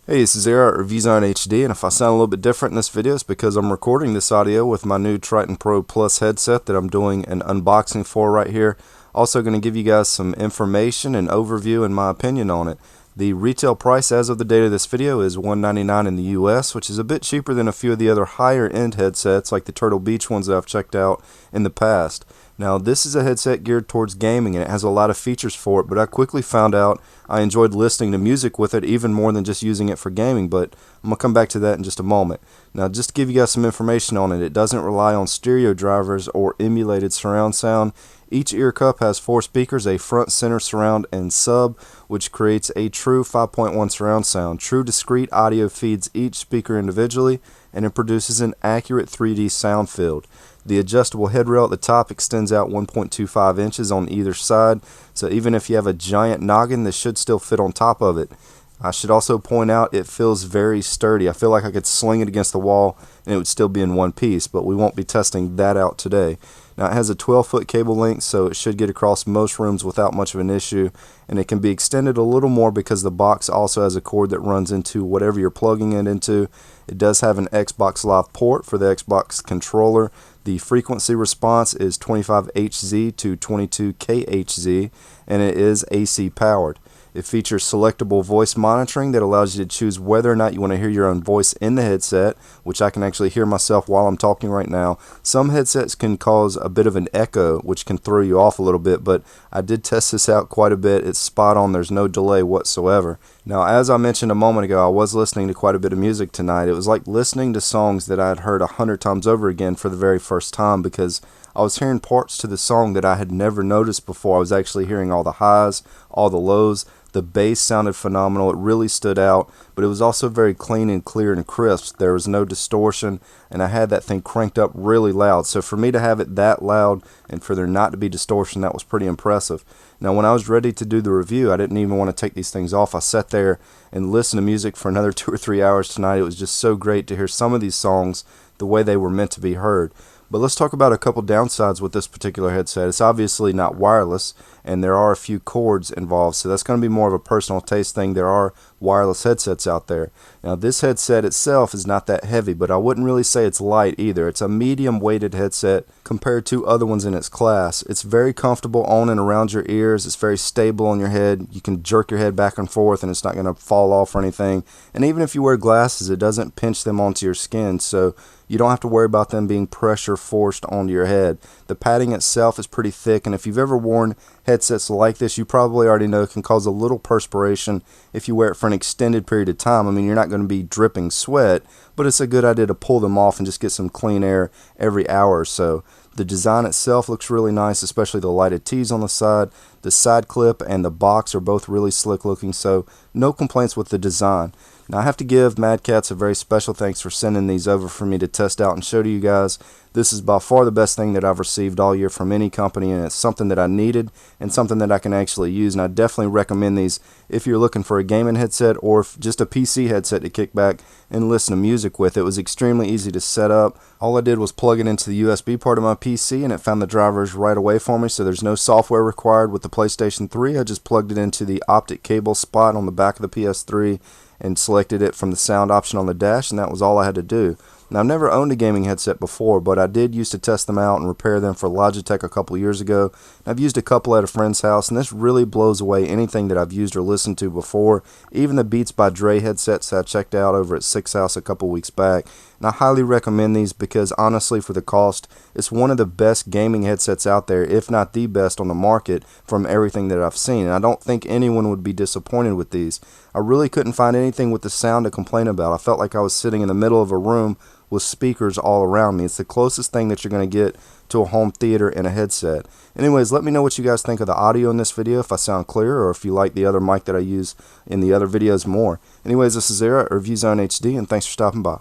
Hey, this is Eric at ReviewZoneHD, and if I sound a little bit different in this video, it's because I'm recording this audio with my new Tritton Pro Plus headset that I'm doing an unboxing for right here. Also going to give you guys some information and overview and my opinion on it. The retail price as of the date of this video is $199 in the US, which is a bit cheaper than a few of the other higher end headsets like the Turtle Beach ones that I've checked out in the past. Now this is a headset geared towards gaming and it has a lot of features for it, but I quickly found out I enjoyed listening to music with it even more than just using it for gaming, but I'm going to come back to that in just a moment. Now just to give you guys some information on it, it doesn't rely on stereo drivers or emulated surround sound. Each ear cup has 4 speakers, a front, center, surround, and sub, which creates a true 5.1 surround sound. True discrete audio feeds each speaker individually, and it produces an accurate 3D sound field. The adjustable head rail at the top extends out 1.25 inches on either side, so even if you have a giant noggin, this should still fit on top of it. I should also point out it feels very sturdy. I feel like I could sling it against the wall and it would still be in one piece, but we won't be testing that out today. Now it has a 12-foot cable length, so it should get across most rooms without much of an issue, and it can be extended a little more because the box also has a cord that runs into whatever you're plugging it into. It does have an Xbox Live port for the Xbox controller. The frequency response is 25Hz to 22kHz, and it is AC powered. It features selectable voice monitoring that allows you to choose whether or not you want to hear your own voice in the headset, which I can actually hear myself while I'm talking right now. Some headsets can cause a bit of an echo, which can throw you off a little bit, but I did test this out quite a bit. It's spot on. There's no delay whatsoever. Now, as I mentioned a moment ago, I was listening to quite a bit of music tonight. It was like listening to songs that I had heard 100 times over again for the very first time, because I was hearing parts to the song that I had never noticed before. I was actually hearing all the highs, all the lows. The bass sounded phenomenal. It really stood out, but it was also very clean and clear and crisp. There was no distortion, and I had that thing cranked up really loud. So for me to have it that loud and for there not to be distortion, that was pretty impressive. Now when I was ready to do the review, I didn't even want to take these things off. I sat there and listened to music for another 2 or 3 hours tonight. It was just so great to hear some of these songs the way they were meant to be heard. But let's talk about a couple downsides with this particular headset. It's obviously not wireless, and there are a few cords involved, so that's going to be more of a personal taste thing. There are wireless headsets out there. Now this headset itself is not that heavy, but I wouldn't really say it's light either. It's a medium weighted headset compared to other ones in its class. It's very comfortable on and around your ears. It's very stable on your head. You can jerk your head back and forth and it's not going to fall off or anything. And even if you wear glasses, it doesn't pinch them onto your skin, so you don't have to worry about them being pressure forced onto your head. The padding itself is pretty thick, and if you've ever worn headsets like this, you probably already know it can cause a little perspiration if you wear it for an extended period of time. I mean, you're not going to be dripping sweat, but it's a good idea to pull them off and just get some clean air every hour or so. The design itself looks really nice, especially the lighted T's on the side. The side clip and the box are both really slick looking, so no complaints with the design. Now I have to give Mad Catz a very special thanks for sending these over for me to test out and show to you guys. This is by far the best thing that I've received all year from any company, and it's something that I needed and something that I can actually use, and I definitely recommend these if you're looking for a gaming headset or just a PC headset to kick back and listen to music with. It was extremely easy to set up. All I did was plug it into the USB part of my PC and it found the drivers right away for me, so there's no software required with the PlayStation 3. I just plugged it into the optic cable spot on the back of the PS3 and selected it from the sound option on the dash, and that was all I had to do. Now, I've never owned a gaming headset before, but I did used to test them out and repair them for Logitech a couple years ago. I've used a couple at a friend's house, and this really blows away anything that I've used or listened to before, even the Beats by Dre headsets that I checked out over at Six House a couple weeks back. And I highly recommend these because honestly, for the cost, it's one of the best gaming headsets out there, if not the best on the market from everything that I've seen. And I don't think anyone would be disappointed with these. I really couldn't find anything with the sound to complain about. I felt like I was sitting in the middle of a room with speakers all around me. It's the closest thing that you're going to get to a home theater in a headset. Anyways, let me know what you guys think of the audio in this video, if I sound clear, or if you like the other mic that I use in the other videos more. Anyways, this is Eric at ReviewZoneHD, and thanks for stopping by.